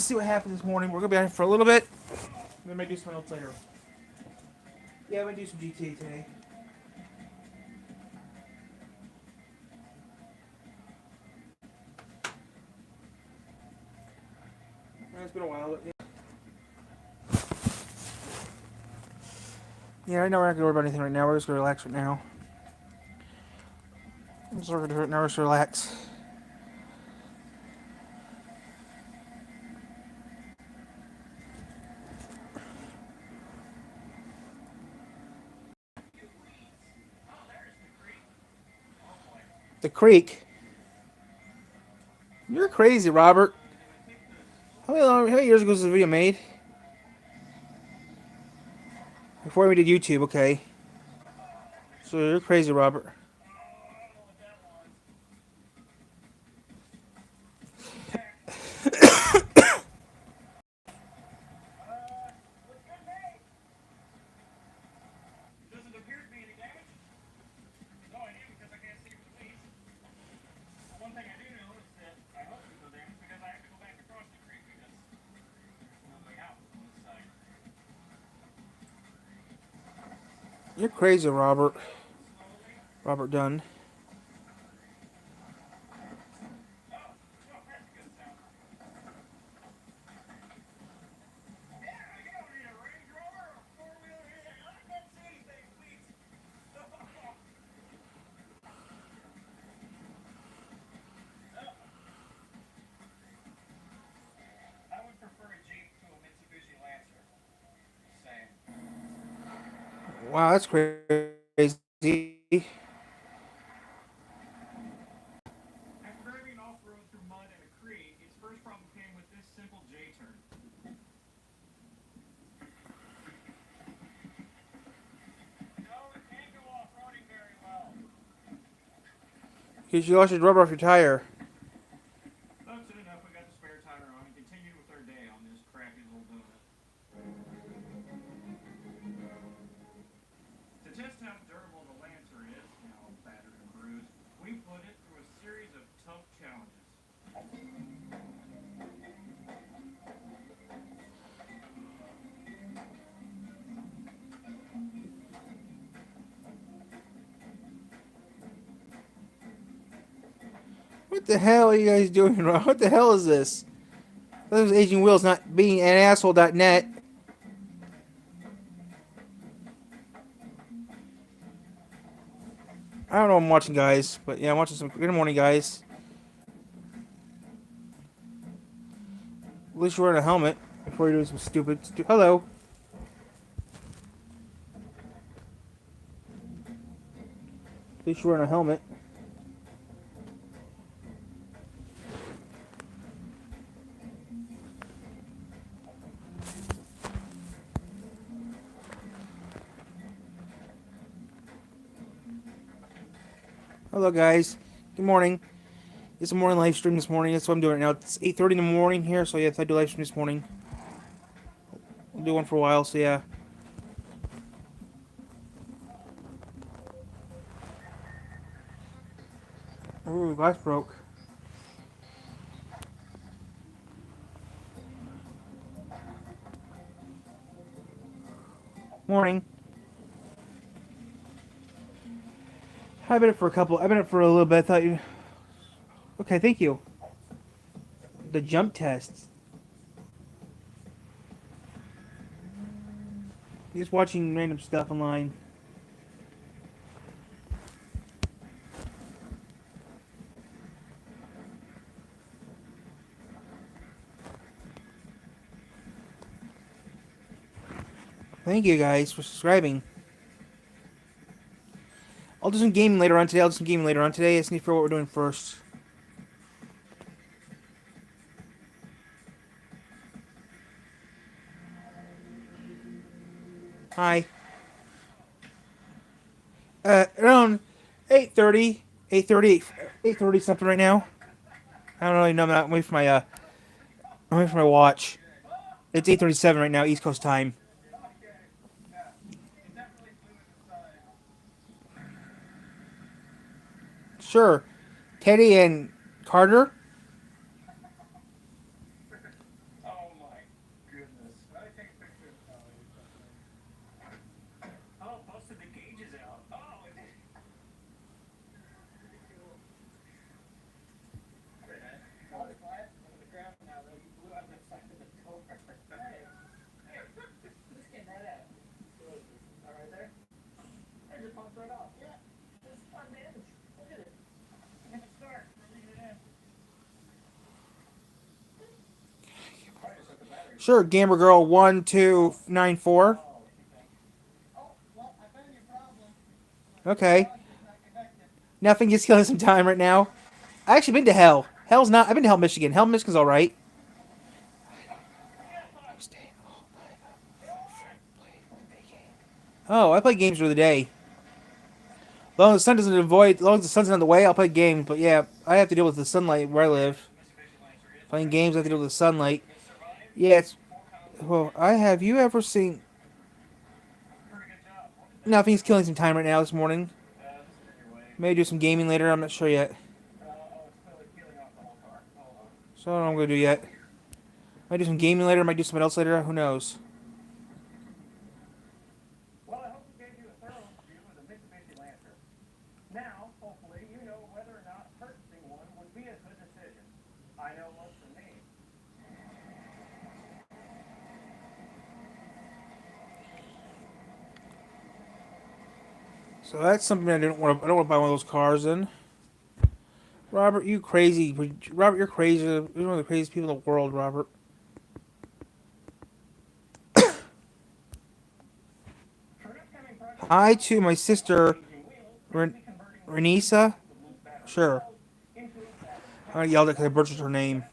see what happens this morning. We're gonna be out here for a little bit. Then maybe do something else later. Yeah, I'm gonna do some GTA today. It's been a while. But yeah, right now we're not gonna worry about anything right now. We're just gonna relax right now. Just right now, just relax. The creek. You're crazy, Robert. How many years ago was this video made? Before we did YouTube, okay. So you're crazy, Robert. You're crazy, Robert. Robert Dunn. Wow, that's crazy. Because you lost your rubber off your tire. What the hell are you guys doing, Rob? What the hell is this? That was Aging Wheels not being an asshole.net. I don't know what I'm watching, guys. But yeah, I'm watching some. Good morning, guys. At least you're wearing a helmet before you're doing some stupid. Hello. At least you're wearing a helmet. Hello, guys. Good morning. It's a morning live stream this morning. That's what I'm doing right now. It's 8:30 in the morning here, so yeah, I do live stream this morning. I'll do one for a while, so yeah. Ooh, glass broke. Morning. I've been it for a little bit. I thought you. Okay, thank you. The jump tests. Just watching random stuff online. Thank you guys for subscribing. I'll do some gaming later on today. I just need for what we're doing first. Hi. Around 8:30, 8:30, 8:30 something right now. I don't really know. I'm waiting for my watch. It's 8:37 right now, East Coast time. Sure. Teddy and Carter. Sure, Gamer Girl 1294. Okay. Nothing, just killing some time right now. I actually been to Hell. Hell's not. I've been to Hell, Michigan. Hell, Michigan's all right. Oh, I play games for the day. As long as the sun doesn't avoid, as long as the sun's not in the way, I'll play games. But yeah, I have to deal with the sunlight where I live. Playing games, I have to deal with the sunlight. Yeah, it's. Well, I have. You ever seen? Nothing's killing some time right now this morning. Maybe do some gaming later. I'm not sure yet. So I don't know what I'm gonna do yet. Might do some gaming later. Might do something else later. Who knows? So that's something I didn't want to. I don't want to buy one of those cars in. Robert, you crazy. Robert, you're crazy. You're one of the craziest people in the world, Robert. Hi to my sister, Renisa. Sure. I yelled at because I butchered her name.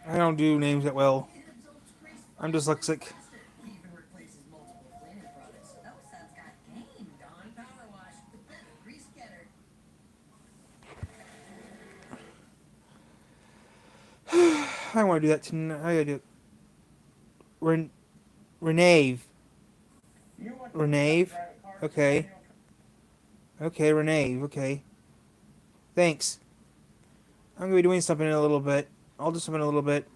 I don't do names that well. I'm dyslexic. I want to do that tonight. I gotta do it. Renave. Renave. Okay. Okay, Renave. Okay. Thanks. I'm gonna be doing something in a little bit. I'll do something in a little bit.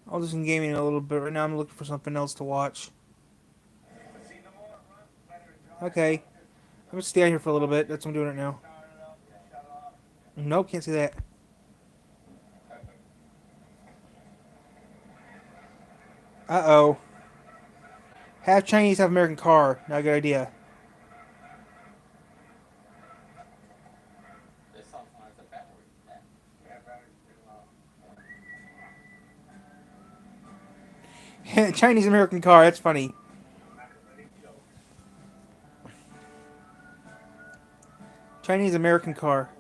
I'll do some gaming in a little bit. Right now, I'm looking for something else to watch. Okay. I'm gonna stay out here for a little bit. That's what I'm doing right now. Nope, can't see that. Uh oh. Half Chinese, half American car. Not a good idea. Chinese American car. That's funny. Chinese American car.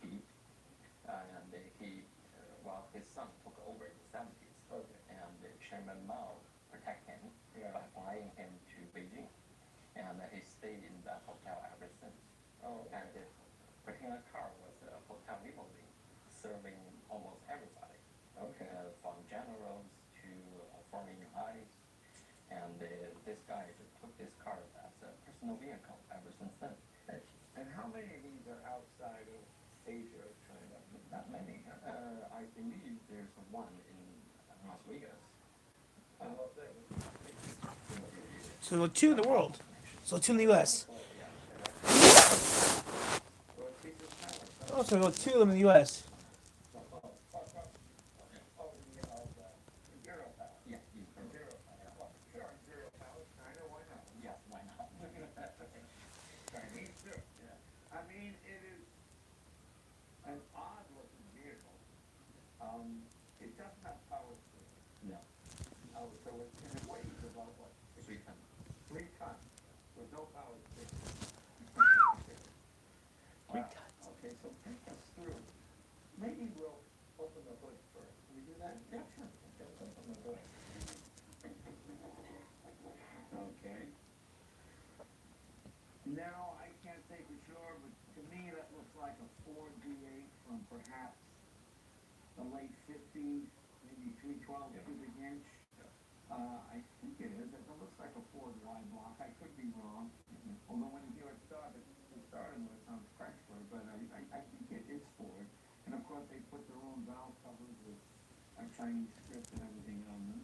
Keith, and well, his son took over in the 70s, and Chairman Mao protected him by flying him to Beijing, and he stayed in that hotel ever since. And his particular car was a hotel limousine, serving almost everybody, from generals to foreign eyes. And this guy took this car as a personal vehicle ever since then. And how many of these are outside of Asia or China? Not many. I believe there's one in Las Vegas. Las Vegas. So there are two in the world. So two in the U.S. Well, it's either China. Oh, so there are two of them in the U.S. Zero power. Yeah, Zero power. Sure, zero power. China, why not? yeah, why not? Chinese too. I mean, it is an odd looking vehicle. It doesn't have power steering. No, So it weighs about what? 3 tons. 3 tons with no power steering. Three Wow. tons. Okay, so take us through. Maybe we'll open the hood first. Can we do that? Yeah, sure. Okay, let's open the hood. Okay. Now, I can't say for sure, but to me, that looks like a Ford V8 from perhaps the late 50s, maybe 312 cubic inch. I think it is. It looks like a Ford Y block. I could be wrong. Although when you hear it started with it sounds Chrysler, but I think it is Ford. And of course, they put their own valve covers with a Chinese script and everything on them.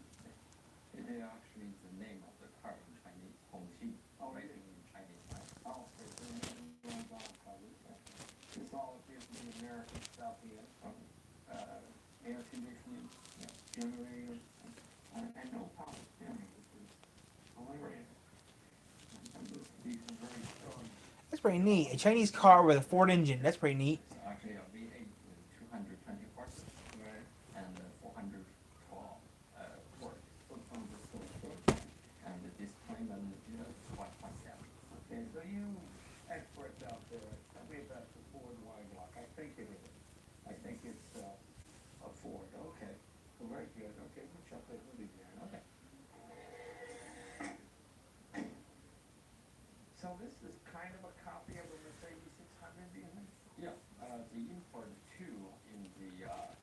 It is actually the name of the car in Chinese, Hongqi, Oh, written it is. in Chinese, right? Oh, okay, so they have their own valve covers. This all appears to be American stuff here. Air conditioning, generator, and no power steering, which is hilarious. And this would be some very strong. That's pretty neat. A Chinese car with a Ford engine. That's pretty neat. It's actually a V8 with 220 horses Right. and 412 torque. Sometimes it's so short. And the displacement is 1.7. Okay, so you experts out there, tell me about the Ford Y block. I think it is. I think it's a Ford. Okay, so very good. Okay, we'll check the hood again. Okay. So this is kind of a copy of a Mercedes 600, do you think? Yeah, the import two in the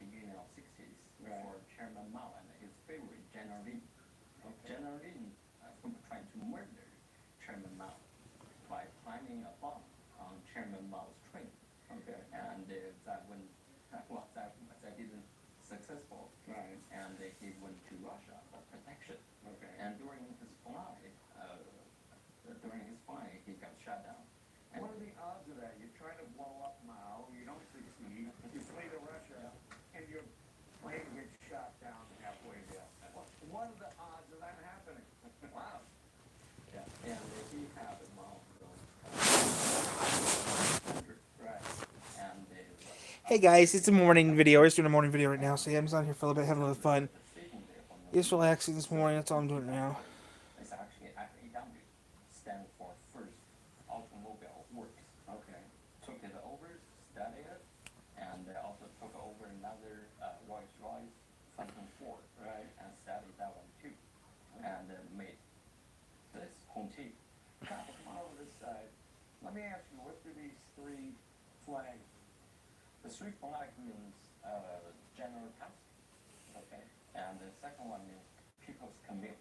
beginning of 60s Right. for Chairman Mao and his favorite General Lin. Okay. General Lin tried to murder Chairman Mao by planting a bomb on Chairman Mao's train, Okay. and that didn't successful, Right. and he went to Russia for protection. Okay. And during his flight, he got shot down. And What are the odds of that? You're trying to blow up Mao, you don't succeed, you flee to Russia, and your plane gets shot down halfway there. What are the odds of that happening? Wow. yeah, and he had a Mao Right. and Hey guys, it's a morning video. We're just doing a morning video right now. So yeah, I'm just on here for a little bit, having a little fun. sitting there from Just relaxing this morning. That's all I'm doing right now. It's actually FAW, stand for First Automobile Works. Okay. Took it over, studied it, and also took over another Rolls-Royce Phantom 4, Right. and studied that one too, and made this Hongqi. Now, come over this side. Let me ask you, what do these three flags? The three flag means General Task, okay, and the second one means People's Commune,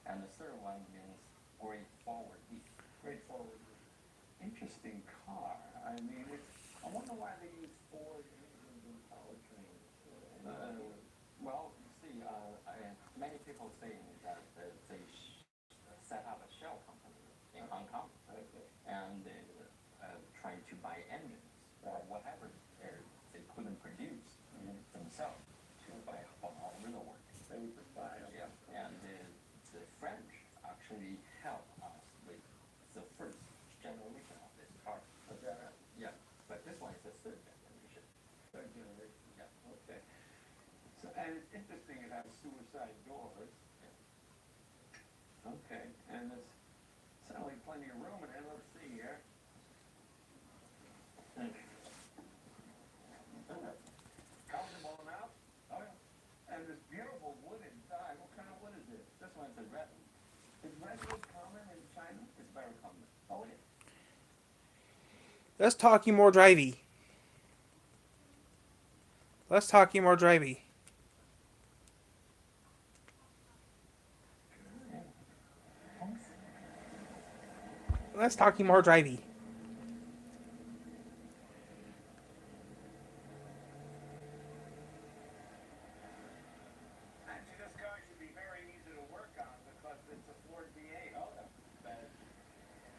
and the third one means Great Forward East. Great Forward. Interesting car. I mean, I wonder why they use Ford engines and powertrains. Well, you see, many people saying that they set up a shell company in Hong Kong and trying to buy engines or whatever they couldn't produce themselves to buy from all over the world. They would just buy them. Yeah, and the French actually helped us with the first generation of this car. Okay. Yeah, but this one is the third generation. Third generation. Yeah. Okay. So, and it's interesting, it has suicide doors. Okay, and there's certainly plenty of room in it. Let's see here. Let's talky more drivey. Let's talky more drivey. Let's talky more drivey. Actually, this car should be very easy to work on because it's a Ford V8. Oh, but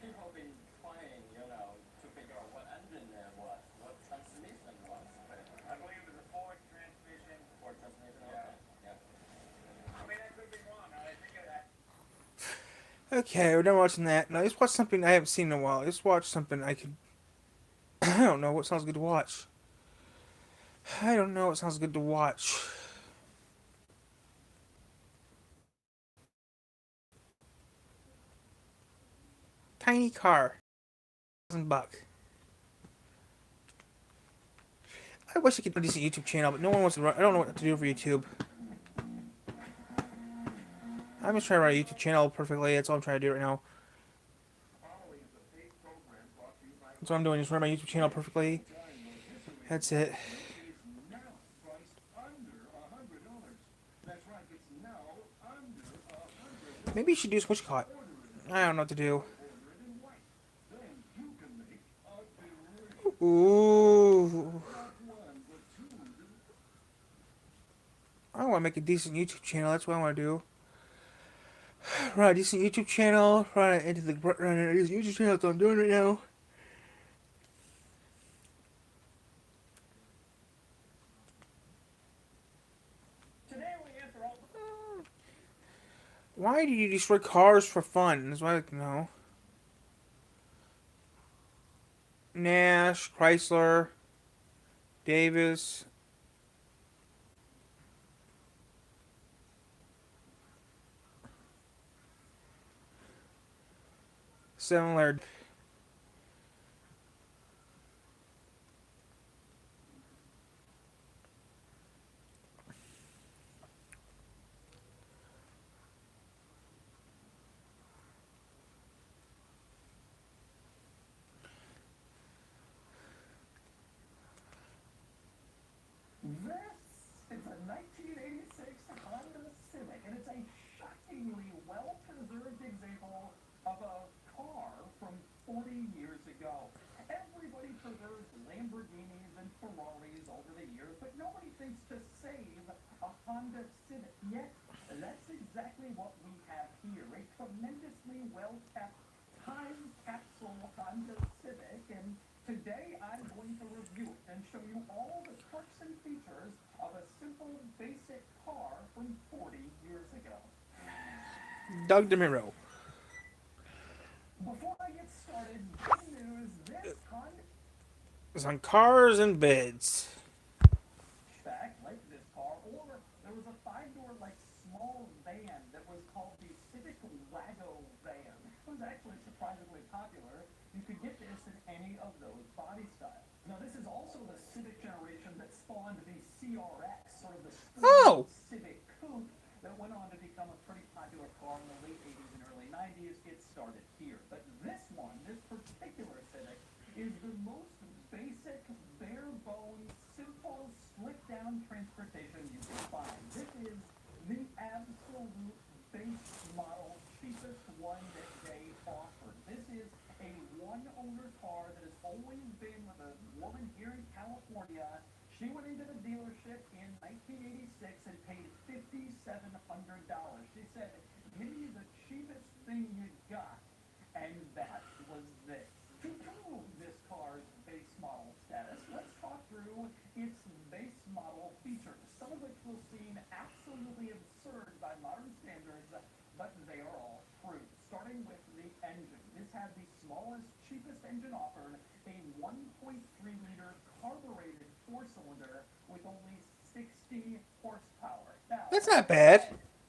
people have been trying, to figure out what engine there was, what transmission was. But I believe it was a Ford transmission. Ford transmission, Yeah. okay. Yeah. I mean, I could be wrong. I think of that. Okay, we're done watching that. Now let's watch something I haven't seen in a while. Let's watch something I could. I don't know what sounds good to watch. I don't know what sounds good to watch. Tiny car. $1,000. I wish I could do a decent YouTube channel, but no one wants to run. I don't know what to do for YouTube. I'm just trying to run a YouTube channel perfectly. That's all I'm trying to do right now. That's what I'm doing. Just run my YouTube channel perfectly. That's it. Maybe you should do switch caught. I don't know what to do. Ooh. I want to make a decent YouTube channel. That's what I want to do. Run a decent YouTube channel. Run a decent YouTube channel. That's what I'm doing right now. Today we answer all. Why do you destroy cars for fun? That's what I'd like to know. Nash, Chrysler, Davis. Similar. This is a 1986 Honda Civic, and it's a shockingly well-preserved example of a car from 40 years ago. Everybody preserves Lamborghinis and Ferraris over the years, but nobody thinks to save a Honda Civic. Yet, that's exactly what we have here, a tremendously well-kept time capsule Honda Civic, and today I'm going to review it and show you all the perks and features of a simple, basic car from 40 years ago. Doug DeMiro. Before I get started, good news, this Honda It's on cars and beds. back like this car, or there was a five-door like small van that was called the Civic Wago van. It was actually surprisingly popular. You could get this in any of those body styles. Now this is also the Civic generation that spawned the CRX, sort of the Oh! Civic coupe that went on to become a pretty popular car in the late 80s and early 90s. It started here. But this one, this particular Civic, is the most basic, bare bones, simple, slick down transportation you can find. This is the absolute base model, cheapest one that they offer. This is a one-owner car that has always been with a woman here in California. She went into the dealership in 1986 and paid $5,700. She said, "Give me the cheapest thing you got," and that was this. To prove this car's base model status, let's talk through its base model features, some of which will seem absolutely absurd by modern standards, but they are all true. Starting with the engine. This had the smallest, cheapest engine offered, a 1.3-liter carbureted four-cylinder with only 60 horsepower. Now, That's not bad.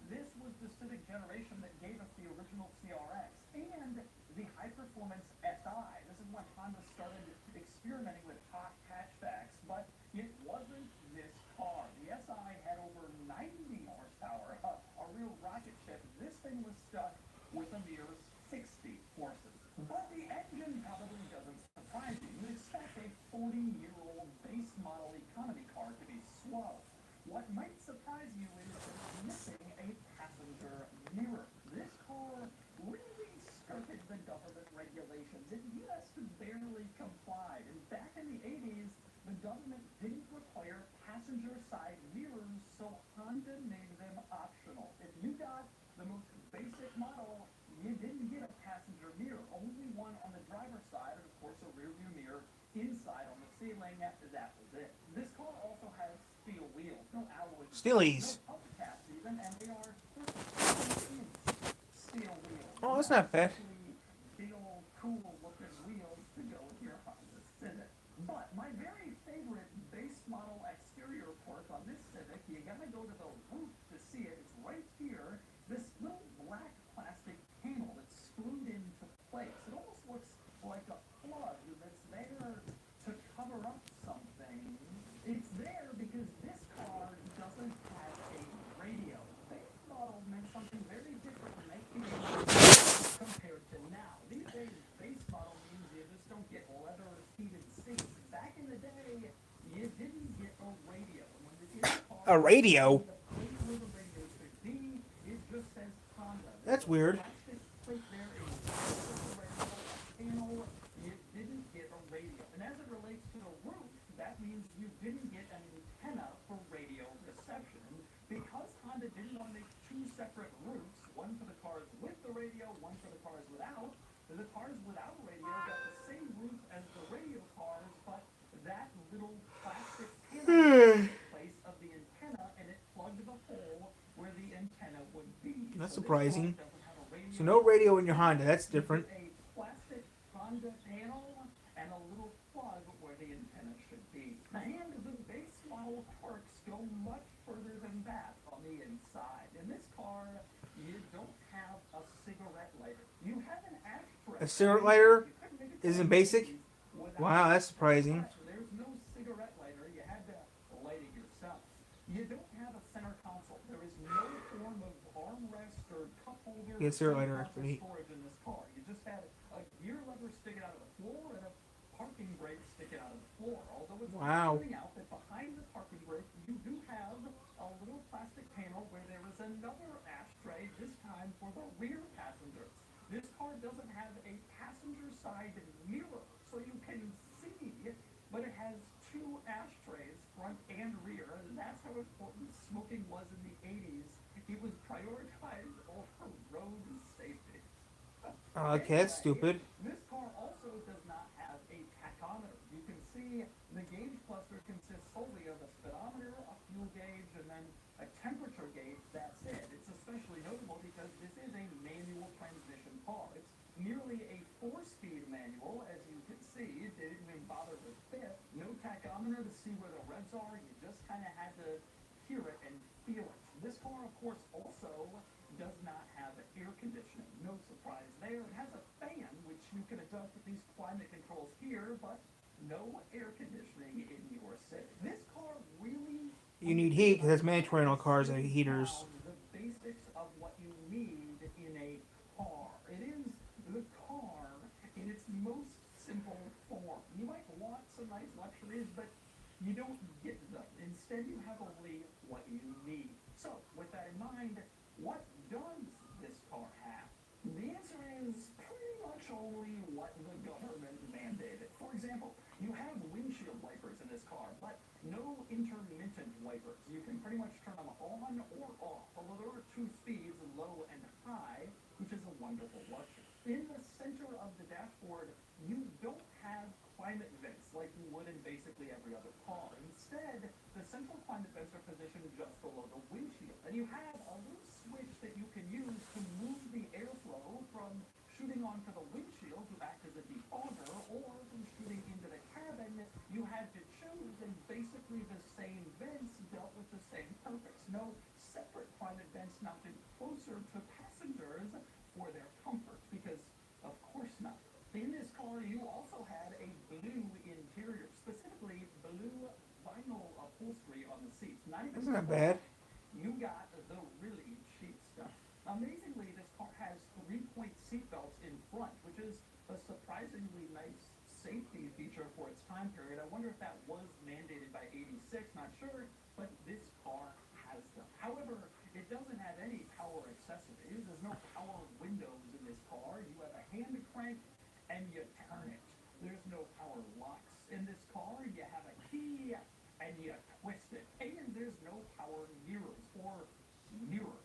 this was the Civic generation that gave us the original CRX and the high-performance SI. This is when Honda started experimenting with hot hatchbacks, but it wasn't this car. The SI had over 90 horsepower, a real rocket ship. This thing was stuck with a mere 60 horses. But the engine probably doesn't surprise you. You 40-year-old base model economy car to be swallowed. What might surprise you is it's missing a passenger mirror. This car really skirted the government regulations. It just barely complied. And back in the 80s, the government didn't require passenger side mirrors, so Honda made them optional. If you got the most basic model, you didn't get a passenger mirror, only one on the driver's side, and of course a rear view mirror inside on the ceiling. That was it. This car also has steel wheels, no alloy, Steelies. no hubcaps even, and they are 13-inch steel wheels. Oh, that's not bad. Actually, big old cool looking wheels to go with your Honda Civic. But my very favorite base model exterior part on this Civic, you gotta go to the roof to see it. It's right here. This little black plastic panel that's screwed into place. It almost looks like a plug that's there to cover up something. It's there because this car doesn't have a radio. Base model meant something very different in 1980 compared to now. These days, base model means you just don't get leather heated seats. Back in the day, you didn't get a radio. And when you get a car, A radio? the plate where the radio should be, it just says Honda. That's weird. Plastic plate there is a panel. You didn't get a radio. And as it relates to the roof, that means you didn't get an antenna for radio reception. Because Honda didn't want to make two separate roofs, one for the cars with the radio, one for the cars without, the cars without radio got the same roof as the radio cars, but that little plastic panel was in place of the antenna, and it plugged the hole where the antenna would be. That's So this surprising. car doesn't have a radio. So no radio in your Honda. That's different. A plastic Honda panel and a little plug where the antenna should be. And the base model quirks go much further than that on the inside. In this car, you don't have a cigarette lighter. You have an ashtray. A cigarette lighter You couldn't make it isn't to basic? without Wow, that's surprising. There's no cigarette lighter. You had to light it yourself. You don't have a center console. There is no form of armrest or cup holder. Yeah, cigarette lighter, or that's pretty neat. storage in this car. You just had a gear lever sticking out of the floor and a parking brake sticking out of the floor. Although it's Wow. pointing out that behind the parking brake, you do have a little plastic panel where there is another ashtray, this time for the rear passengers. This car doesn't have a passenger side mirror, so you can see, but it has two ashtrays, front and rear, and that's how important smoking was in the 80s. It was prioritized over road safety. Okay, that's stupid. This car also does not have a tachometer. You can see the gauge cluster consists solely of a speedometer, a fuel gauge, and then a temperature gauge. That's it. It's especially notable because this is a manual transmission car. It's nearly a 4-speed manual, as you can see. They didn't even bother with fifth. No tachometer to see where the reds are. You just kind of had to hear it and feel it. This car, of course, also does not have air conditioning. No surprise there. It has a fan, which you can adjust with these climate controls here, but no air conditioning in your Civic. This car really... You need heat because that's mandatory on all cars and heaters. The basics of what you need in a car. It is the car in its most simple form. You might want some nice luxuries, but you don't get them. Instead, you have only what you need. So, with that in mind, what does this car have? The answer is pretty much only what the government mandated. For example, you have windshield wipers in this car, but no intermittent wipers. You can pretty much turn them on or off, although there are two speeds, low and high, which is a wonderful luxury. In the center of the dashboard, you don't have climate vents like you would in basically every other car. Instead, the central climate vents are positioned just below the windshield, and you have a little switch that you can use to move the airflow from shooting onto the windshield to act as a defogger, or from shooting into the cabin. You had to choose, and basically the same vents dealt with the same purpose. No separate climate vents mounted closer to passengers for their comfort, because of course not. In this car, you also had a blue interior, specifically blue vinyl upholstery on the seats. That's not bad. You got the really cheap stuff. Amazingly, this car has 3-point seat belts in front, which is a surprisingly nice safety feature for its time period. I wonder if that was mandated by 86, not sure, but this car has them. However, it doesn't have any power accessories. There's no power windows in this car. You have a hand crank and you turn it. There's no power locks in this car. You have a key and you twist it. And there's no power mirrors or mirror,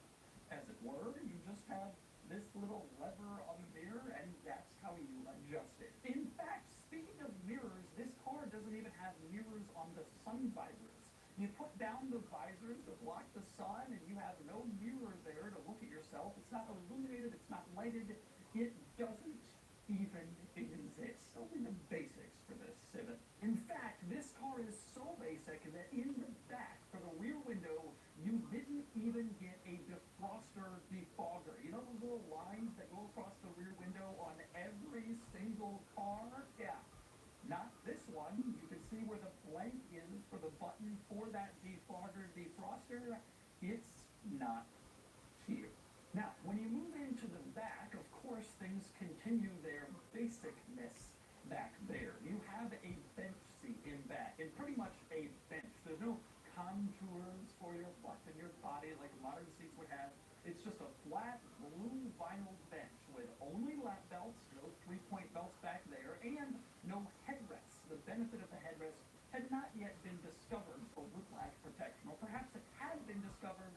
as it were. You just have this little lever on the mirror, and that's how you adjust it. In fact, speaking of mirrors, this car doesn't even have mirrors on the sun visors. You put down the visors to block the sun, and you have no mirror there to look at yourself. It's not illuminated, it's not lighted. It doesn't even exist. Only the basics for this Civic. In fact, this car is so basic that in the back, for the rear window, you didn't even get a defroster defogger. You know those little lines that go across the rear window on every single car? Yeah. Not this one. You can see where the blank is for the button for that defogger defroster. It's not here. Now, when you move into the back, of course, things continue their basicness back there. You have a bench seat in back, and pretty much a bench. There's no contours for your butt and your body like modern seats would have. It's just a flat blue vinyl bench with only lap belts, no three-point belts back there, and no headrests. The benefit of the headrest had not yet been discovered for whiplash protection, or perhaps it had been discovered,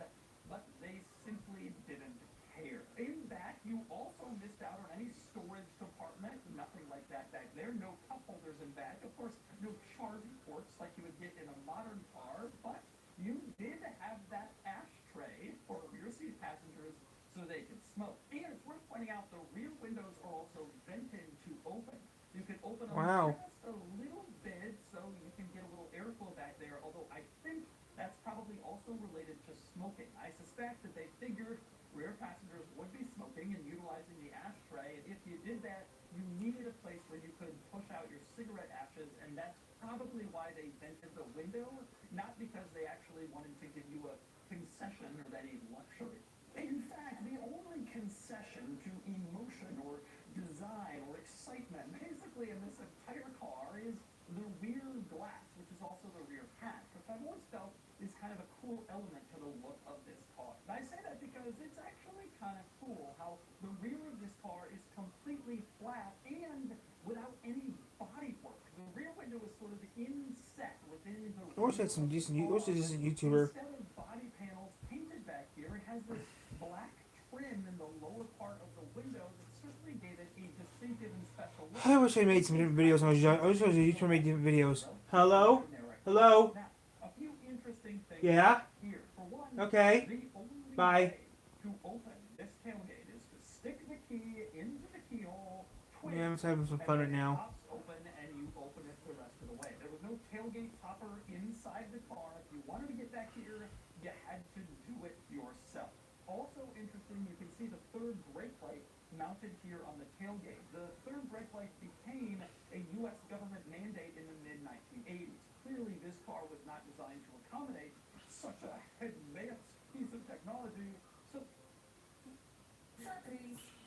but they simply didn't care. In back, you also missed out on any storage compartment, nothing like that back there. No cup holders in back. Of course, no charging ports like you would get in a modern car, but you did have that ashtray for rear seat passengers so they could smoke. And it's worth pointing out the rear windows are also vented to open. You can open them Wow. just a little bit so you can get a little airflow back there, although I think that's probably also related to smoking. I suspect that they figured rear passengers would be smoking and utilizing the ashtray, and if you did that, you needed a place where you could push out your cigarette ashes, and that's probably why they vented the window, not because they actually wanted to give you a concession or any luxury. In fact, the only concession to emotion or design or excitement, basically in this entire car, is the rear glass, which is also the rear hatch, which I've always felt is kind of a cool element to the look of this car. And I say that because it's actually kind of cool how the rear of this car is completely flat and without any bodywork. The rear window is sort of inset within the I wish I had some decent. I wish I had a decent YouTuber. Instead of body panels painted back here, it has this black trim in the lower part of the window that certainly gave it a distinctive and special look. I wish I made some different videos when I was young. I wish I was a YouTuber made different videos. Hello? Hello? Now, a few interesting things Yeah? here. For one, Okay. the only Bye. way to open this tailgate is to stick the key into the keyhole, twist, Yeah, I'm just having some fun right and then it now. pops open and you open it the rest of the way. There was no tailgate topper inside the car. If you wanted to get back here, you had to do it yourself. Also interesting, you can see the third brake light mounted here on the tailgate. The third brake light became a U.S. government mandate in the mid-1980s. Clearly, this car was not designed to accommodate such a advanced piece of technology. So,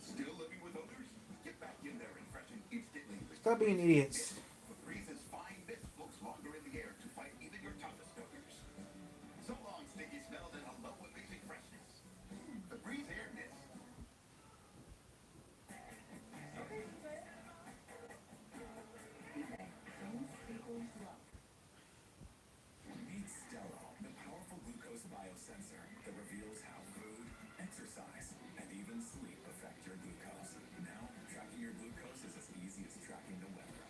Still living with odors? Get back in there and freshen instantly. Stop being idiots. Febreze fine mist floats longer in the air to fight even your toughest odors. So long, stinky smells and hello, amazing freshness. Febreze Air Mist. Meet Stello, the powerful glucose biosensor that reveals how food, exercise, and even sleep affect your glucose. Now, tracking your glucose is as easy as tracking the weather.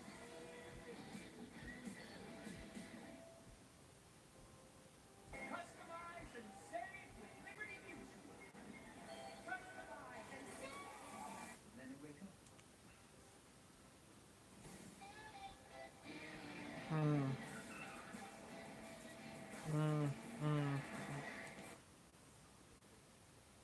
customize and save with Liberty Mutual. Customize and save. Then you wake up.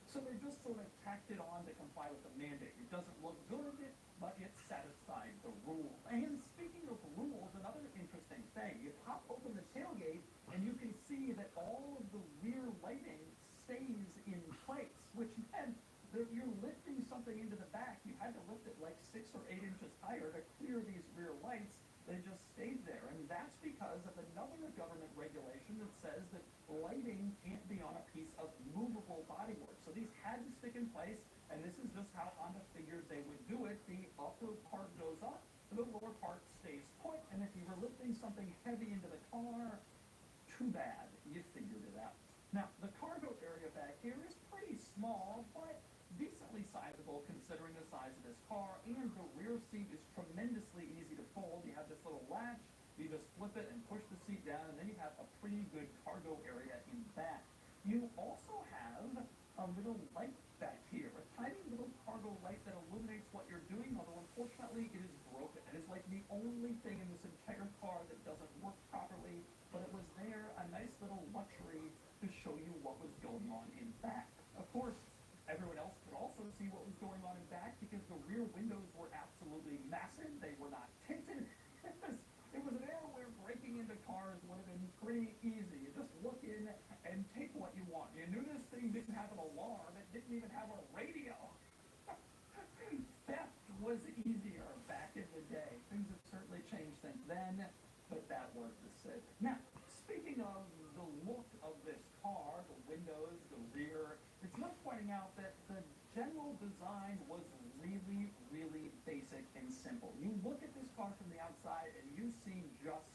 So they just sort of tacked it on to comply with the mandate. It doesn't look good, but it satisfied the rule. And speaking of rules, another interesting thing, you pop open the tailgate and you can see that all of the rear lighting stays in place, which meant that you're lifting something into the back. You had to lift it like 6 or 8 inches higher to clear these rear lights. regulation that says that lighting can't be on a piece of movable bodywork. So these had to stick in place, and this is just how Honda figured they would do it. The upper part goes up, the lower part stays put, and if you were lifting something heavy into the car, too bad, you figured it out. Now, the cargo area back here is pretty small, but decently sizable considering the size of this car, and the rear seat is tremendously easy to fold. You have this little latch, you just flip it and push the seat down, and then you have a pretty good cargo area in back. You also have a little light back here, a tiny little cargo light that illuminates what you're doing, although unfortunately it is broken. It is like the only thing in this entire car that doesn't work properly, but it was there, a nice little luxury to show you what was going on in back. Of course, everyone else could also see what was going on in back because the rear windows were absolutely massive. They were not tinted. It was an era where breaking into cars would have been pretty easy. You just look in and take what you want. You knew this thing didn't have an alarm. It didn't even have a radio. Theft was easier back in the day. Things have certainly changed since then, but that was the Civic. Now, speaking of the look of this car, the windows, the rear, it's worth pointing out that the general design was really, really basic and simple. You look at this car from the outside and you see just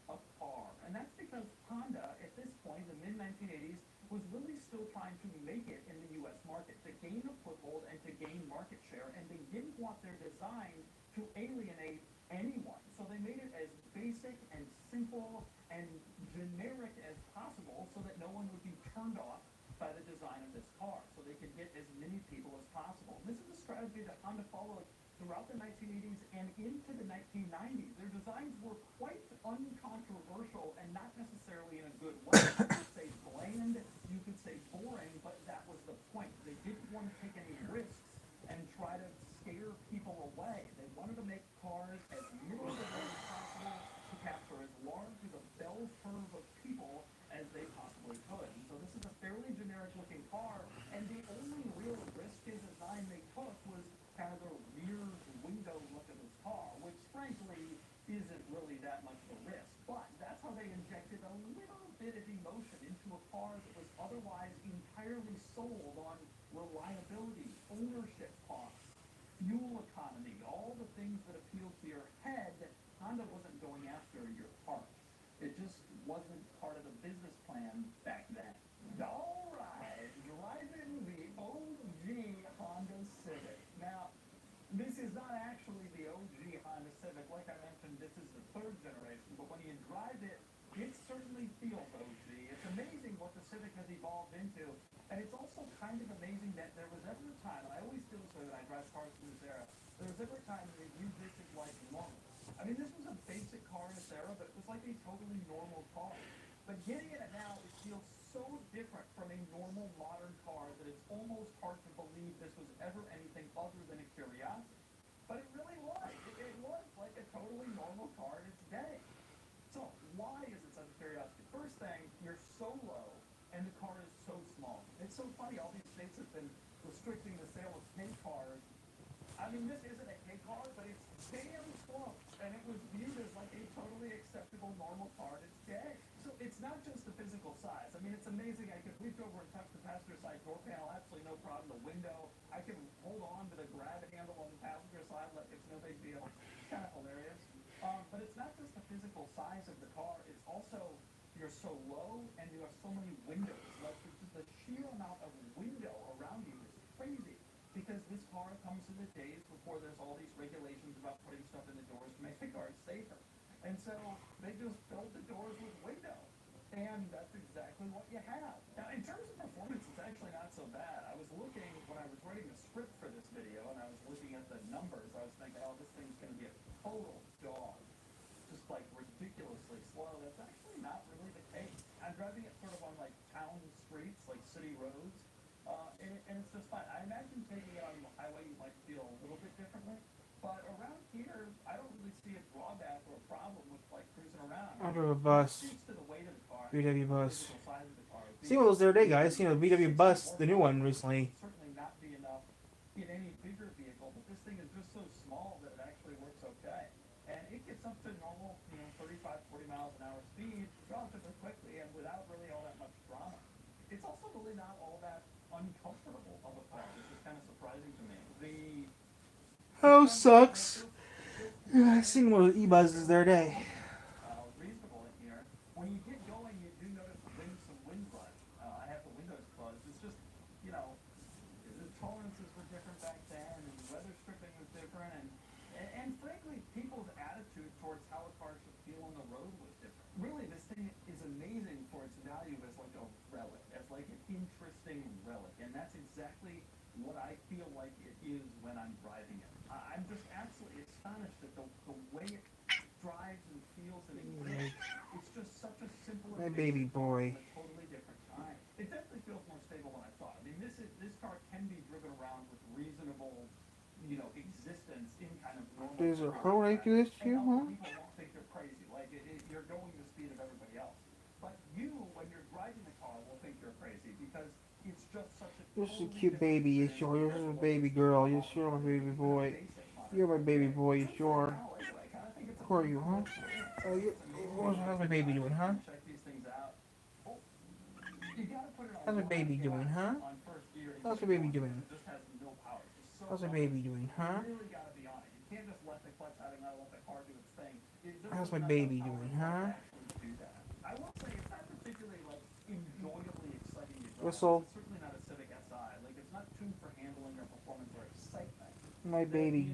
a car. And that's because Honda, at this point, in the mid-1980s, was really still trying to make it in the U.S. market, to gain a foothold and to gain market share, and they didn't want their design to alienate anyone. So they made it as basic and simple and generic as possible so that no one would be turned off by the design of this car, so they could get as many people as possible. This is a strategy that Honda followed throughout the 1980s and into the 1990s. Their designs were quite uncontroversial and not necessarily in a good way. You could say bland, you could say boring, but that was the point. They didn't want to take any risks and try to scare people away. They wanted to make cars as near as possible to capture as large of a bell curve of people as they possibly could. And so this is a fairly generic looking car, and the only real risk in design they took was kind of the rear window look of this car, which frankly isn't really that much of a risk. But that's how they injected a little bit of emotion into a car that was otherwise entirely sold on reliability, ownership costs, fuel economy, all the things that appeal to your head. Honda wasn't going after your heart. It just wasn't part of the business plan back then. All right, driving the OG Honda Civic. Now, this is not actually the OG Honda Civic. Like I mentioned, this is the third generation, but when you drive it, it certainly feels OG. It's amazing what the Civic has evolved into, and it's also kind of amazing that there was ever a time, and I always feel so when I drive cars from this era, there was ever a time when they viewed this as like normal. I mean, this was a basic car in its era, but it was like a totally normal car. But getting in it now, it feels so different from a normal modern car that it's almost hard to believe this was ever anything other than a curiosity. But it really was. It was like a totally normal car in its day. So why is it such a curiosity? First thing, you're so low, and the car is so small. It's so funny, all these states have been restricting the sale of K cars. I mean, this isn't a K car, but it's damn close. And it was viewed as like a totally acceptable, normal car in its day. So it's not just the physical size. I mean, it's amazing. I could reach over and touch the passenger side door panel, absolutely no problem. The window, I can hold on to the grab handle on the passenger side like it's no big deal. It's kind of hilarious. But it's not just the physical size of the car. It's also you're so low and you have so many windows. Like the sheer amount of window around you is crazy. Because this car comes in the days before there's all these regulations about putting stuff in the doors to make the cars safer. And so they just filled the doors with windows. And that's exactly what you have. Now, in terms of performance, it's actually not so bad. I was looking, when I was writing the script for this video, and I was looking at the numbers, I was thinking, oh, this thing's going to be a total dog. Just like ridiculously slow. That's actually not really the case. I'm driving it sort of on like town streets, like city roads. And it's just fine. I imagine taking it on the highway you might feel a little bit differently, but around here, I don't really see a drawback or a problem with like cruising around. I drove a bus, It speaks to the weight of the car, VW the bus. physical size of the car. See what was there today, guys. You know, VW bus, the new one recently. Certainly not be enough in any bigger vehicle, but this thing is just so small that it actually works okay. And it gets up to normal, 35, 40 miles an hour speed relatively quickly and without really all that much drama. It's also really not all that uncomfortable of a car, which is kind of surprising to me. Oh, sucks. Yeah, I seen one of the e-buzzes the other day. Reasonable in here. When you get going, you do notice some wind rush. I have the windows closed. It's just, you know, the tolerances were different back then, and weather stripping was different, and frankly, people's attitude towards how a car should feel on the road was different. Really, this thing is amazing for its value as like a relic, as like an interesting relic, and that's exactly what I feel like it is when I'm driving it. I'm just absolutely astonished at the way it drives and feels and exists. It's just such a simple My and baby basic car boy. from a totally different time. It definitely feels more stable than I thought. I mean, this car can be driven around with reasonable, you know, existence in kind of normal. Does it hurt when I do this to you, huh? People won't think you're crazy. Like you're going the speed of everybody else. But you, when you're driving the car, will think you're crazy because it's just such a. This is a cute baby, you sure. This is a baby girl, you sure, my baby boy. You're my baby boy, you sure. Who are you, huh? Oh, how's my baby doing, huh? Check these things out. You gotta put it on How's my baby doing, huh? on first gear. How's my baby doing? It just has no power. It's so How's my baby doing, huh? You really gotta be on it. You can't just let the clutch out and not let the car do its thing. How's my baby doing, huh? Do that. I will say it's not particularly like enjoyably exciting to drive. Whistle. It's certainly not a Civic Si. Like it's not tuned for handling or performance or excitement. My baby,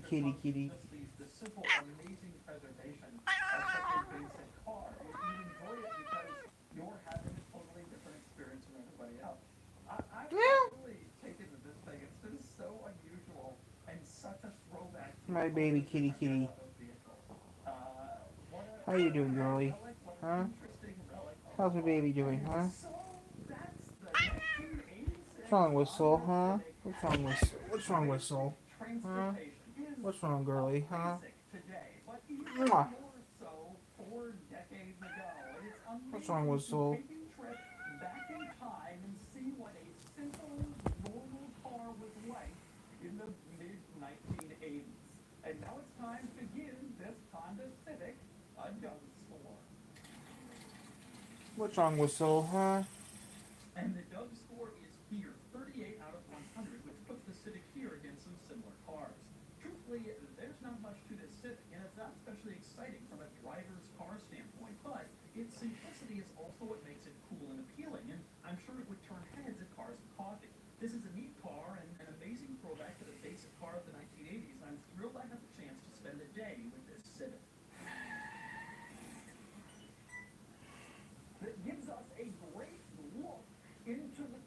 kitty, kitty. Just the simple, amazing preservation of such a basic car. You enjoy it because you're having a totally different experience from everybody else. I'm really taken to this thing. It's just so unusual and such a throwback to My baby kitty, kitty. How you doing, girlie? Huh? How's my baby doing, huh? What's wrong, Whistle, huh? What's wrong, Whistle? What's wrong, Whistle? Huh? What's wrong, girlie, huh? Mwah. What's wrong, Whistle? Back in time and see what a simple, normal car was like in the mid-1980s. And now it's time to give this Honda Civic a dub score. What's wrong, Whistle, huh? And the dub score is here, 38 out of 100, which puts the Civic here against some similar cars. Truthfully, there's not much to this Civic, and it's not especially exciting from a driver's car standpoint, but its simplicity is also what makes it cool and appealing, and I'm sure it would turn heads at Cars and Coffee. This is a neat car and an amazing throwback to the basic car of the 1980s, and I'm thrilled I have the chance to spend a day with this Civic. That gives us a great look into the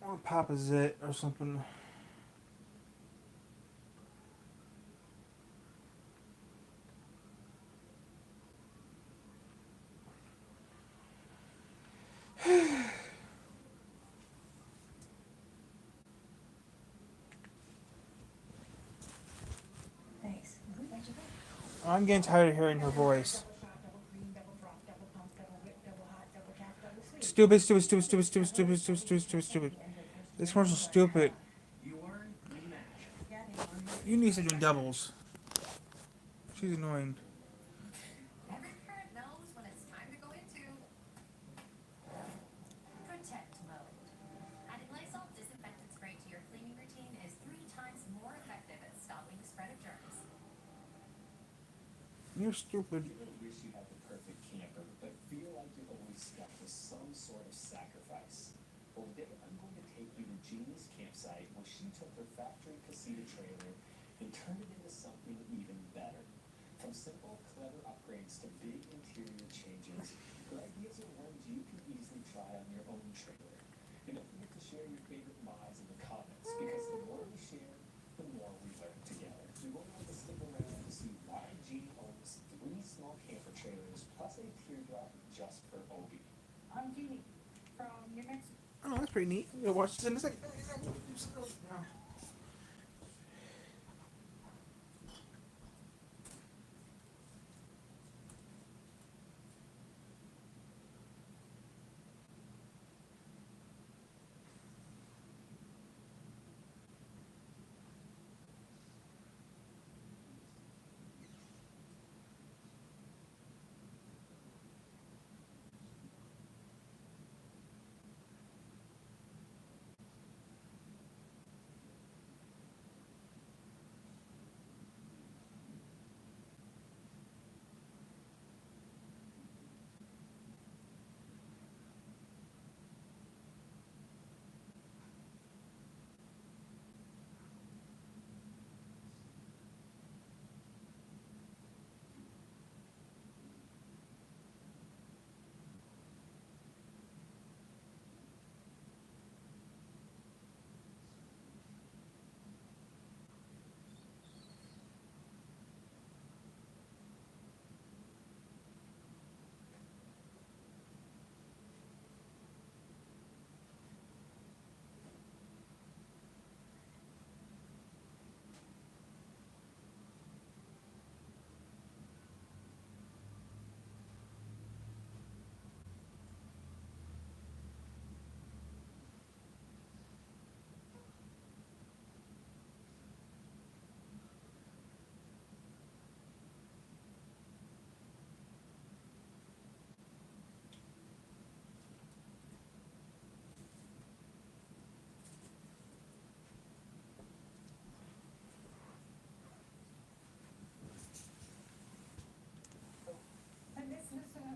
Or Papa Zit or something. Thanks. I'm getting tired of hearing her voice. Stupid, stupid, stupid, stupid, stupid, stupid, stupid, stupid, stupid, stupid. This commercial's stupid. You need to do doubles. She's annoying. Every parent knows when it's time to go into protect mode. Adding Lysol disinfectant spray to your cleaning routine is 3 times more effective at stopping the spread of germs. You're stupid. You really wish you had the perfect camper, but feel like you're always stuck with some sort of sacrifice. Well, today I'm going to take you to Jeannie's campsite where she took her factory casita trailer and turned it into something even better. From simple, clever upgrades to big interior changes, her ideas are ones you can easily try on your own trailer. And don't forget to share your favorite mods in the comments, because the more we share, the more we learn together. You won't have to stick around to see why Jeannie owns 3 small camper trailers plus a teardrop just for Obi. I'm Jeannie from New Mexico. Oh, that's pretty neat. We'll watch this in a second.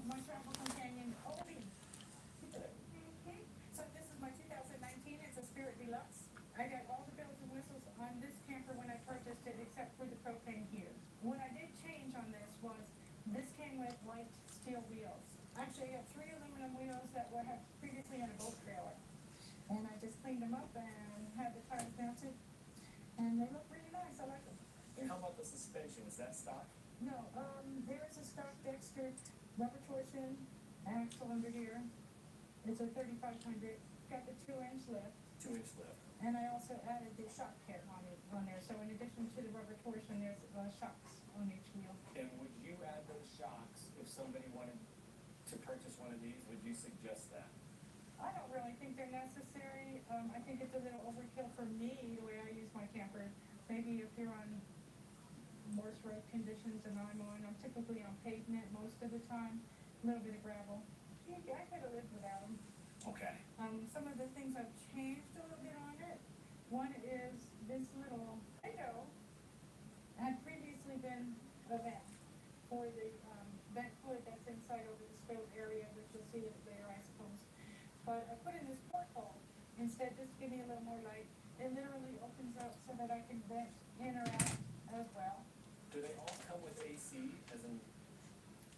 my travel companion, Obi. So this is my 2019, it's a Spirit Deluxe. I got all the bells and whistles on this camper when I purchased it, except for the propane heater. What I did change on this was, this came with white steel wheels. Actually, I have 3 aluminum wheels that were had previously in a boat trailer. And I just cleaned them up and had the tires mounted, and they look really nice, I like them. And how about the suspension? Is that stock? No, there is a stock Dexter rubber torsion axle under here. It's a 3500, got the 2-inch lift, 2-inch lift. and I also added the shock kit on there. So in addition to the rubber torsion, there's shocks on each wheel. And would you add those shocks if somebody wanted to purchase one of these? Would you suggest that? I don't really think they're necessary. I think it's a little overkill for me, the way I use my camper. Maybe if you're on worse road conditions than I'm on, I'm typically on pavement most of the time, a little bit of gravel. Yeah, I could have lived without them. Okay. Some of the things I've changed a little bit on it. One is this little window had previously been a vent for the vent hood that's inside over the stove area, which you'll see it there, I suppose. But I put in this porthole instead, just to give me a little more light. It literally opens up so that I can vent in or out as well. Do they all come with AC? As in,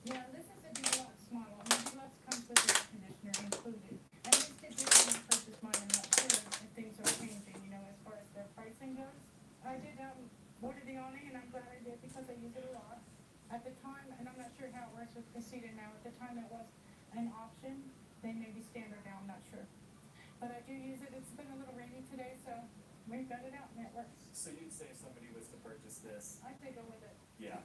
Yeah, this is a deluxe model, and the deluxe comes with air conditioner included. And this did when I purchased mine, I'm not sure if things are changing, as far as their pricing goes. I did, order the awning, and I'm glad I did, because I use it a lot. At the time, and I'm not sure how it works with Casita now, at the time it was an option, they may be standard now, I'm not sure. But I do use it, it's been a little rainy today, so we've got it out and it works. so you'd say if somebody was to purchase this? I say go with it. Yeah.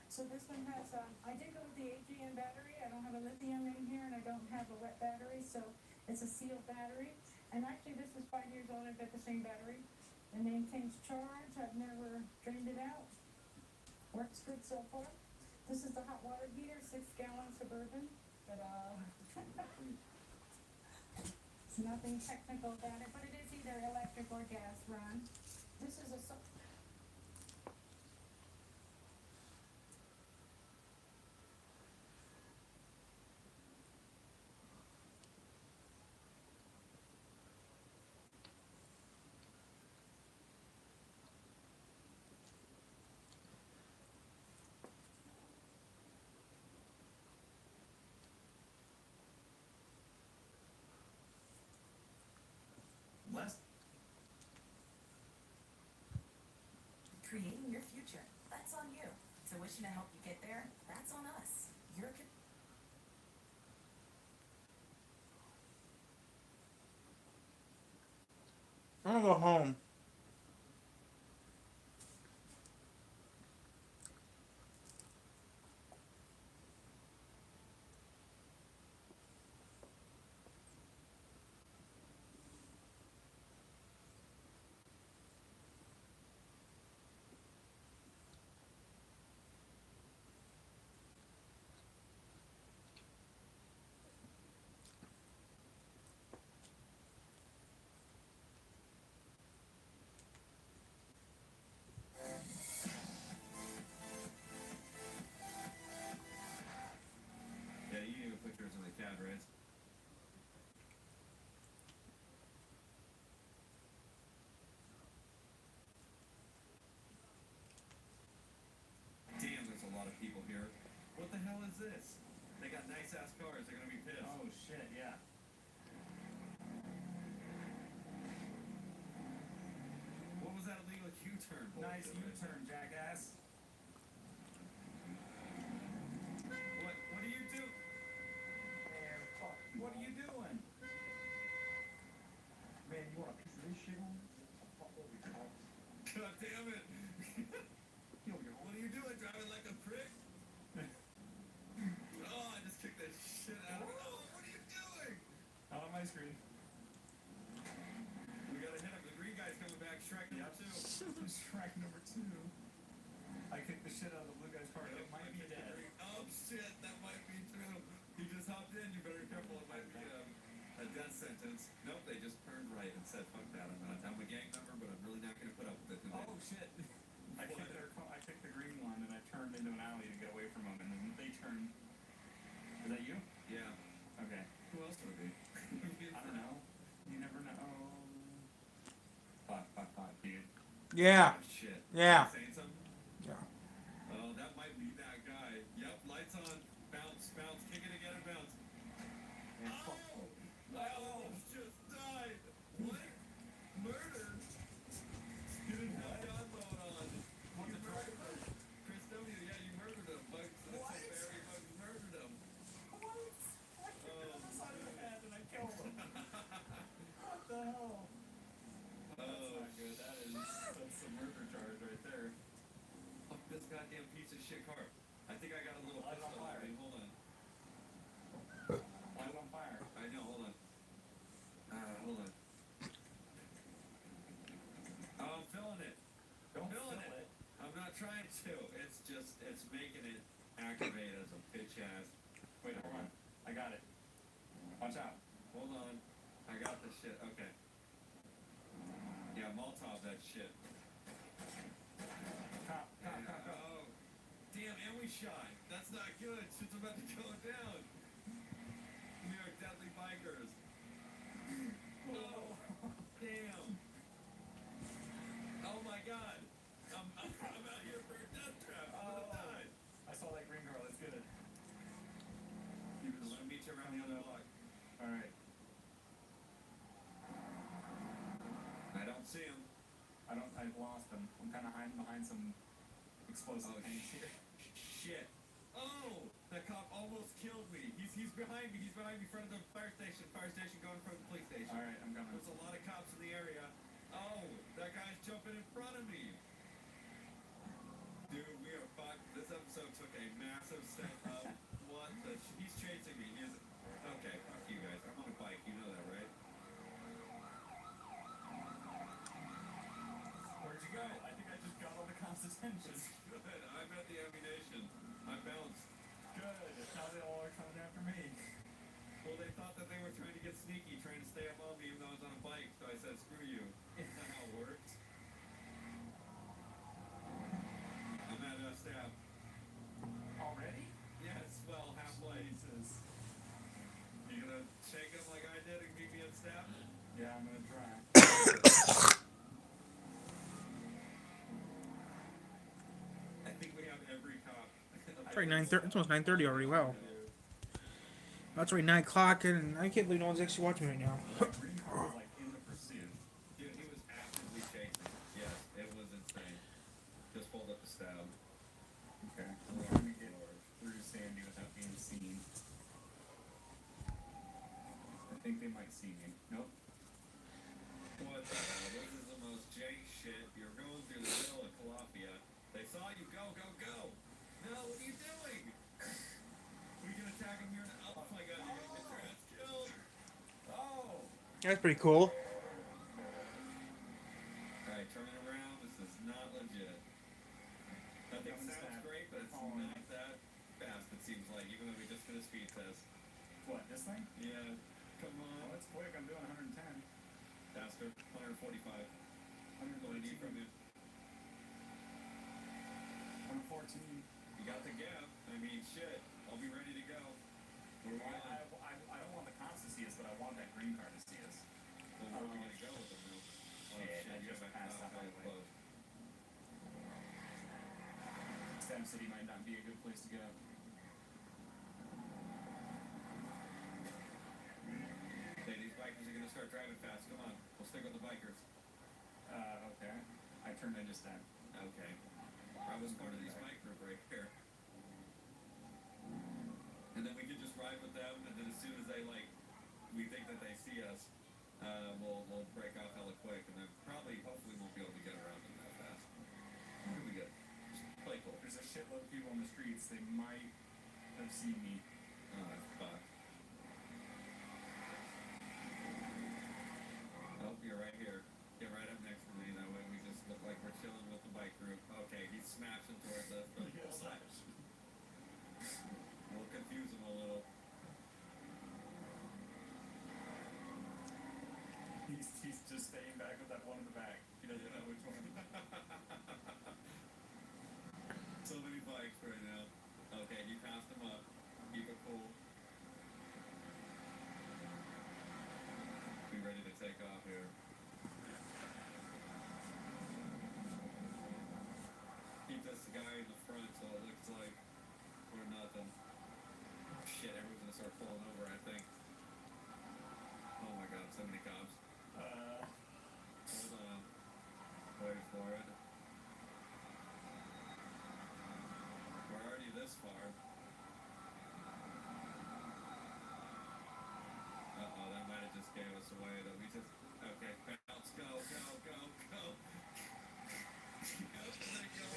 So this one has, I did go with the AGM battery. I don't have a lithium in here, and I don't have a wet battery, so it's a sealed battery. And actually, this is 5 years old. I've got the same battery. It maintains charge. I've never drained it out. Works good so far. This is the hot water heater, 6-gallon Suburban. But it's nothing technical about it, but it is either electric or gas run. This is a Less. Creating your future, that's on you. So wishing to help you get there, that's on us. I'm gonna go home. Yeah, you can even put yours in the cab, right? Damn, there's a lot of people here. What the hell is this? They got nice ass cars. They're gonna be pissed. Oh shit, yeah. What was that illegal U-turn? Nice bullshit? U-turn, jackass. What are you doing? Man, fuck you. What are you doing? Man, you want a piece of this shit on? Fuck over your house. God damn it! Yo, you're What are you doing? Driving like a prick? Oh, I just kicked that shit out of it. Oh, what are you doing? Not on my screen. We gotta hit him. The green guy's coming back. Shrek number 2. Shrek number 2. I kicked the shit out of the blue guy's car. It might be dead. Oh shit, that might be true. He just hopped in. You better be careful. It might be a death sentence. Nope, they just turned right and said, "Fuck that. I'm a gang member, but I'm really not gonna put up with it today." Oh shit. I kicked the green one and I turned into an alley to get away from them, and then they turned. Is that Yeah. Oh, shit. Yeah. Saying something? Yeah. Oh, that might be that guy. Yep, lights on. Bounce, bounce, kick it again and bounce. Oh! I almost just died. What? Murdered? You didn't have God mode on. What You the murdered driver? Chris W. Yeah, you murdered him. Bugs, What? Barry Bugs murdered him. What? I kicked him on the side of the head and I killed him. What the hell? That's Oh, not good. That's a murder charge right there. fuck this goddamn piece of shit car. I think I got a little Light on pistol on fire. me. Hold on. Light on fire. I know, hold on. Hold on. Oh, I'm feeling it. Don't Feeling fill it. I'm not trying to. It's just, it's making it activate as a bitch ass. Wait, hold on. I got it. Watch out. Hold on. I got this shit. Okay. Yeah, Molotov that shit. Cop. Oh. Damn, and we shot. That's not good. Shit's about to go down. We are deadly bikers. Oh, damn. Oh my god. I'm out here for a death trap. I'm gonna die. I saw that green girl. That's good. He I'm was. gonna meet you around the other block. Alright. I don't see him. I've lost him. I'm kind of hiding behind some explosive Oh, things here. shit. Oh, that cop almost killed me. He's behind me. He's behind me in front of the fire station. Fire station going in front of the police station. Alright, I'm coming. There's a lot of cops in the area. Oh, that guy's jumping in front of me. Dude, we are fucked. This episode took a massive step up. What the? He's chasing me. He's okay. Fuck you guys. I'm on a bike. You know that, right? Where'd you go? I think I just got all the cops' attention. Good. I'm at the ammunition. I bounced. Good. Now they all are coming after me. Well, they thought that they were trying to get sneaky, trying to stay above me even though I was on a bike. So I said, screw you. That's not how it works. I'm at a stab. Already? Yes, well, halfway. Jesus. You gonna shake him like I did and meet me at stab? Yeah, I'm gonna try. I think we have every cop. It's already 9:30. It's almost 9:30 already. Wow. That's already 9 o'clock, and I can't believe no one's actually watching right now. That green car was like in the pursuit. Dude, he was actively chasing. Yes, it was insane. Just pulled up the stab. Okay. I'm trying to get through Sandy without being seen. I think they might see me. Nope. What the hell? This is the most jank shit. You're going through the middle of Calafia. They saw you. Go, go, go. No, what are you doing? We can attack him here now. Oh my god, you're gonna get your ass killed. Oh! That's pretty cool. Alright, turning around. This is not legit. That thing sounds great, but it's not that fast, it seems like, even though we just did a speed test. What, this thing? Yeah, come Oh, on. that's quick. I'm doing 110. Faster. 145. What do I need from you? 114. You got the gap. I mean, shit. I'll be ready to go. Where we I going? don't want the cops to see us, but I want that green car to see us. Well, where are we gonna go with them now? Oh, Shit, I you just got my passed that highway highway. closed. Stem City might not be a good place to go. Hey, these bikers are gonna start driving fast. Come on. We'll stick with the bikers. Okay. I turned into Stem. Okay. I was part of these bike group right here. And then we could just ride with them, and then as soon as they, like, we think that they see us, we'll break off hella quick, and then probably, hopefully, won't be able to get around them that fast. Here we go. Just play cool. There's a shitload of people on the streets. They might have seen me. Oh, fuck. Oh, you're right here. Get right up next to me, that way we just look like we're chilling with the bike group. Okay, he's smashing towards us, but hold on. We'll confuse him a little. He's just staying back with that one in the back. He doesn't know which one. So many bikes right now. Okay, you passed him up. Keep it cool. Be ready to take off here. away. Let me just. Okay, bounce, go, go, go, go. Let it go.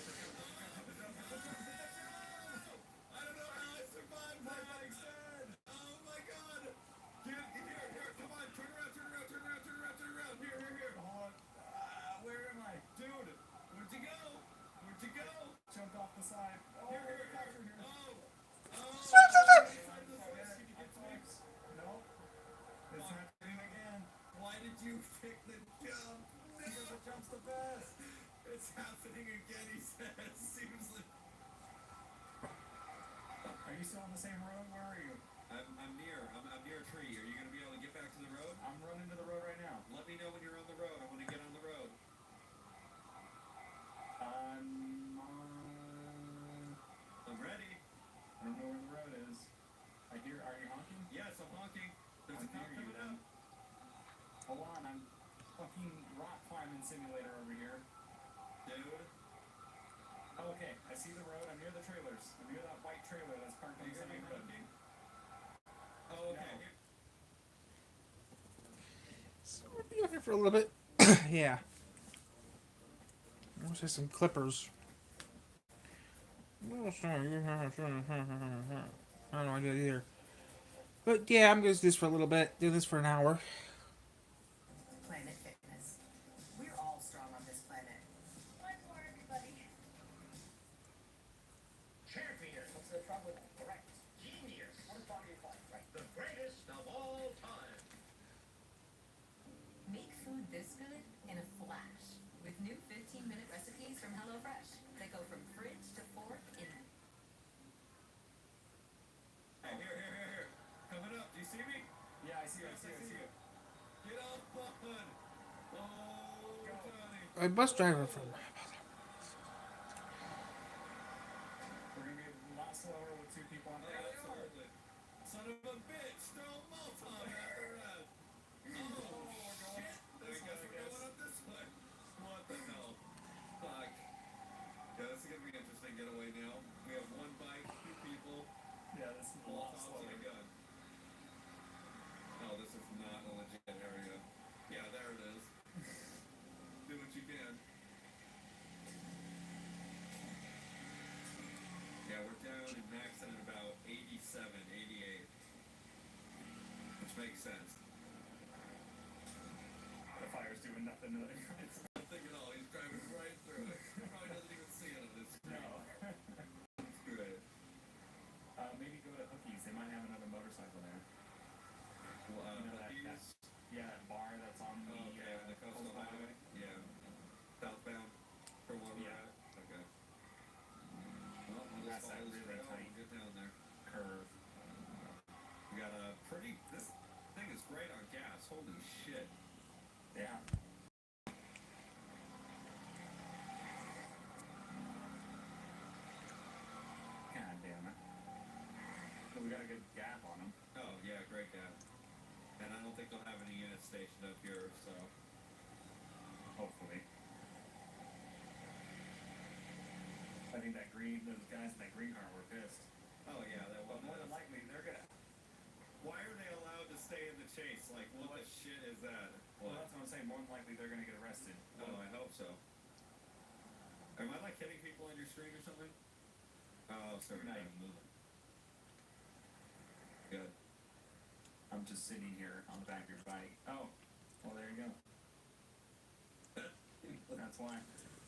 I don't know how I survived that. Oh my god. Here, come on. Turn around. Here. Hold on. Where am I? Dude, where'd you go? Jumped off the side. Oh, Here. helicopter here. Nope. It's happening again. Why did you pick the jump? Because it jumps the best. It's happening again, he says. Seems like Are you still on the same road? Where are you? I'm near a tree. Are you gonna be able to get back to the road? I'm running to the road right now. Let me know when you're on the road. I want to get on the road. I'm ready. I don't know where the road is. Are you honking? Yes, I'm honking. There's a I cop hear you coming then. up. Hold on, I'm fucking rock climbing simulator over here. Dude. Oh, okay, I see the road. I'm near the trailers. I'm near that white trailer that's parked Are on you the gonna be side of the road. honking? Oh, okay. No. So we'll be here for a little bit. Yeah. Let's say some clippers. I don't know I did either. But yeah, I'm gonna do this for a little bit. Do this for an hour. Planet Fitness. We're all strong on this planet. One more, everybody. Champion. What's the trouble with that? Correct. Genius. What about your fight? Right. The greatest of all time. Make food this good in a flash with new 15-minute recipes from HelloFresh that go from fridge to fork in. Hey, here. Coming up. Do you see me? Yeah, I see you. Get off, bud. Oh, Johnny. A bus driver from. We're gonna be a lot slower with two people on there. Absolutely. Son of a bitch. Throw a Molotov after us. Oh, shit. I guess we're going up this way. What the hell? Fuck. Yeah, this is gonna be an interesting getaway now. We have one bike, two people, Yeah, this is a lot Molotovs slower. and a gun. Oh, this is not a legit area. Yeah, there it is. Do what you can. Yeah, we're down in maxing at about 87, 88. Which makes sense. The fire's doing nothing to it. It's Nothing at all. He's driving right through it. He probably doesn't even see it on this screen. no. It's great. Maybe go to Hookies. They might have another motorcycle there. Well, You know that Hookies. Yeah, that bar that's on the, Oh, okay, on the coastal highway. Yeah. Southbound. For where we're Yeah. at. Okay. Well, we'll That's just that follow this really trail tight and get down there. curve. We got a pretty. This thing is great on gas. Holy shit. Yeah. God damn it. So we got a good gap on them. Oh yeah, great gap. And I don't think they'll have any units stationed up here, so. Hopefully. I think those guys in that green car were pissed. Oh yeah, that But one. more than likely, they're gonna. Why are they allowed to stay in the chase? Like, what the shit is that? Well, What? that's what I'm saying. More than likely, they're gonna get arrested. Oh, I hope so. Am I like hitting people on your screen or something? Oh, sorry, No. I'm moving. Good. I'm just sitting here on the back of your bike. Oh, well, there you go. That's why.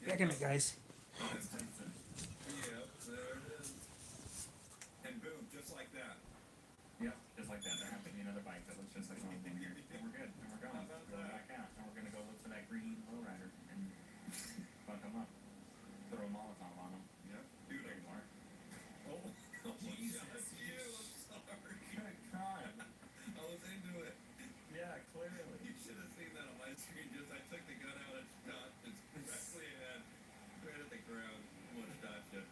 Back in it, guys. Yep, there it is. And boom, just like that. Yep, just like that. There happens to be another bike that looks just like one here. And we're good. And we're going. How about We're going that? back out. And we're gonna go look for that green lowrider and fuck them up. Throw a Molotov on them. Yep. Dude, There you are. oh, Jesus. that's you. I'm sorry. Good God. I was into it. Yeah, clearly. You should have seen that on my screen. Just I took the gun out and shot just directly ahead, right at the ground. Almost shot you.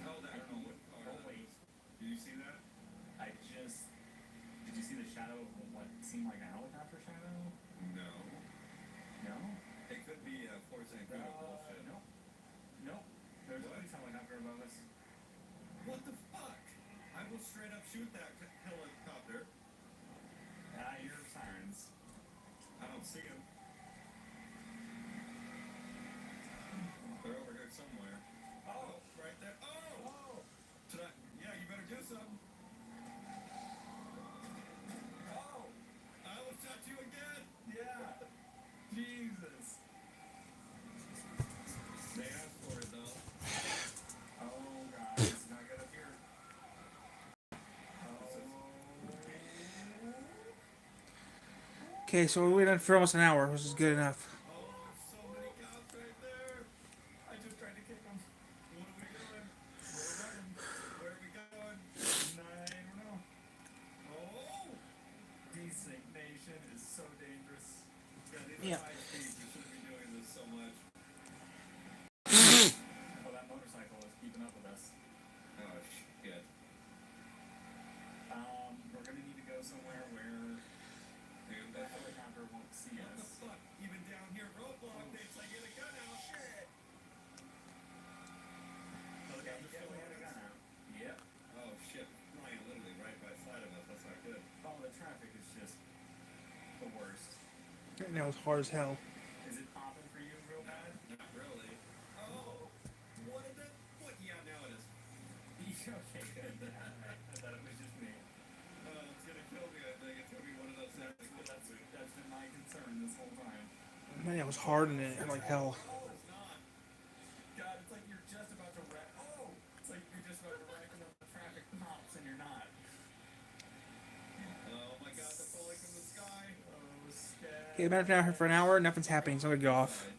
Oh, that. I don't know what car Oh, that wait. is. Did you see that? Did you see the shadow of what seemed like a helicopter shadow? No. No? It could be Force Vancouver bullshit. Nope. Nope. There's a What? police helicopter above us. What the fuck? I will straight up shoot that helicopter. don't see him. They're over here somewhere. Oh, right there. Oh! Should I? Yeah, you better do something. Oh! I almost shot you again! Yeah. Jesus. They asked for it though. Oh god, it's not good up here. Okay, so we went on for almost an hour, which is good enough. Oh, so many cops right there. I just tried to kick him. What are we doing? We're running. Where are we going? I don't know. Oh! Desync Nation is so dangerous. Yeah, these Yeah. are high speeds. We shouldn't be doing this so much. Oh, that motorcycle is keeping up with us. Oh, shit. We're gonna need to go somewhere where Dude, the that's helicopter won't see what the us. fuck? Even down here, roadblock, thinks I get a gun out. Shit! Helicopter still had a gun out. Yep. Oh, shit. Flying literally right by side of us. That's not good. Oh, the traffic is just the worst. Right now it's hard as hell. Is it popping for you real bad? Not really. Oh! What is it? What? Yeah, now it is. Okay, good. I thought it was just me. It's gonna kill me, I think. It's gonna be one of those things. That's been my concern this whole time. Man, it was hard and it hurt like hell. Oh, it's not. God, it's like you're just about to wreck. Oh! It's like you're just about to wreck and then the traffic pops and you're not. Oh my god, they're falling from the sky. Oh, scat. Okay, been out now for an hour, nothing's happening, so I'm gonna go off. Side.